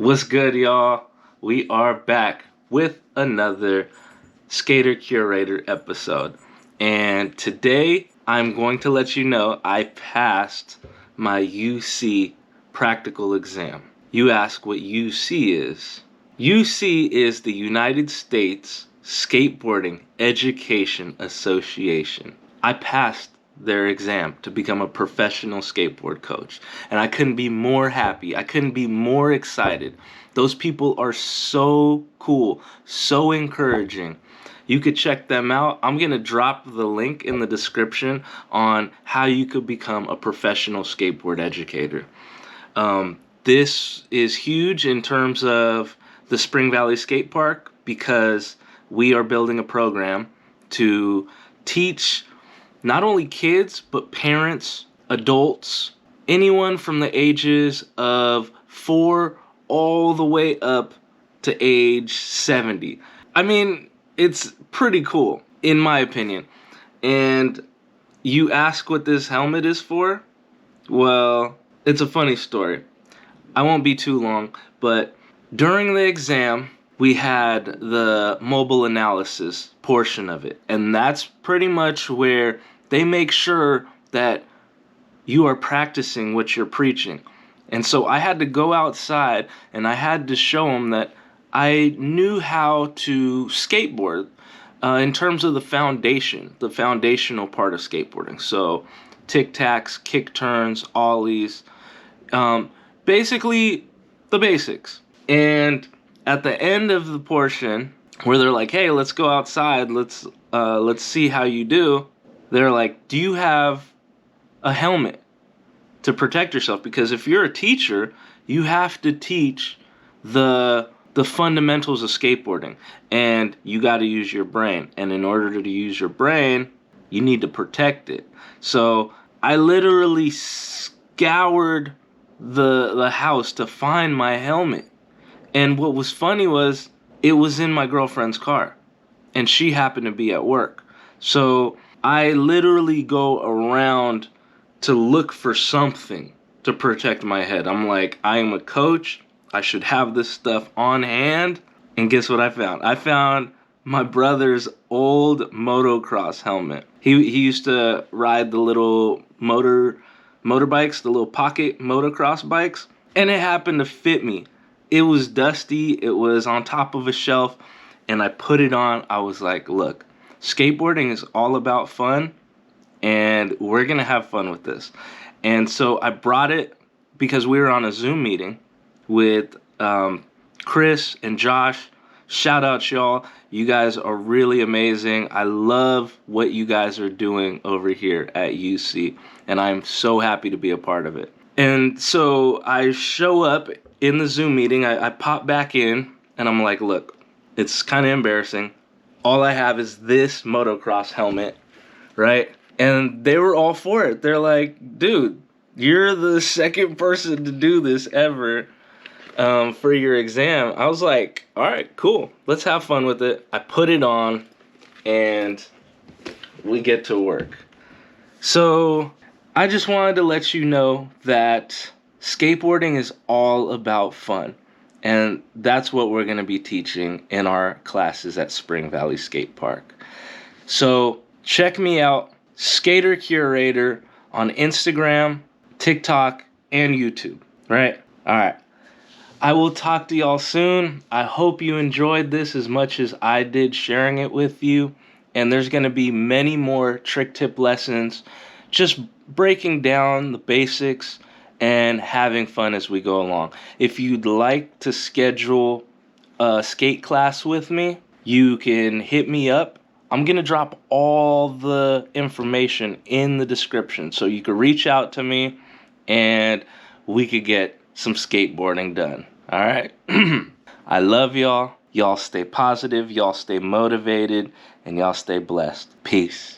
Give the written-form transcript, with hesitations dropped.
What's good, y'all? We are back with another SkaterCurator episode. And today I'm going to let you know I passed my UC practical exam. You ask what UC is. UC is the United States Skateboarding Education Association. I passed their exam to become a professional skateboard coach, and I couldn't be more happy. I couldn't be more excited. Those people are so cool, so encouraging. You could check them out. I'm gonna drop the link in the description on how you could become a professional skateboard educator. This is huge in terms of the Spring Valley Skate Park, because we are building a program to teach not only kids, but parents, adults, anyone from the ages of 4 all the way up to age 70. I mean, it's pretty cool, in my opinion. And you ask what this helmet is for? Well, it's a funny story. I won't be too long, but during the exam, we had the mobile analysis portion of it. And that's pretty much where they make sure that you are practicing what you're preaching. And so I had to go outside and I had to show them that I knew how to skateboard in terms of the foundational part of skateboarding. So tic-tacs, kick turns, ollies, basically the basics. And at the end of the portion where they're like, hey, let's go outside, let's see how you do. They're like, do you have a helmet to protect yourself? Because if you're a teacher, you have to teach the fundamentals of skateboarding, and you got to use your brain. And in order to use your brain, you need to protect it. So I literally scoured the house to find my helmet. And what was funny was it was in my girlfriend's car, and she happened to be at work. So I literally go around to look for something to protect my head. I'm like, I am a coach. I should have this stuff on hand. And guess what I found? I found my brother's old motocross helmet. He used to ride the little motorbikes, the little pocket motocross bikes, and it happened to fit me. It was dusty. It was on top of a shelf, and I put it on. I was like, look, skateboarding is all about fun, and we're going to have fun with this. And so I brought it because we were on a Zoom meeting with Chris and Josh. Shout out, y'all. You guys are really amazing. I love what you guys are doing over here at UC, and I'm so happy to be a part of it. And so I show up in the Zoom meeting. I pop back in, and I'm like, look, it's kind of embarrassing. All I have is this motocross helmet, right? And they were all for it. They're like, dude, you're the second person to do this ever for your exam. I was like, all right, cool. Let's have fun with it. I put it on, and we get to work. So I just wanted to let you know that skateboarding is all about fun. And that's what we're going to be teaching in our classes at Spring Valley Skate Park. So check me out, SkaterCurator, on Instagram, TikTok, and YouTube, right? All right. I will talk to y'all soon. I hope you enjoyed this as much as I did sharing it with you. And there's going to be many more trick tip lessons, just breaking down the basics and having fun as we go along. If you'd like to schedule a skate class with me, you can hit me up. I'm going to drop all the information in the description, so you can reach out to me and we could get some skateboarding done. All right? I love y'all. Y'all stay positive, y'all stay motivated, and y'all stay blessed. Peace.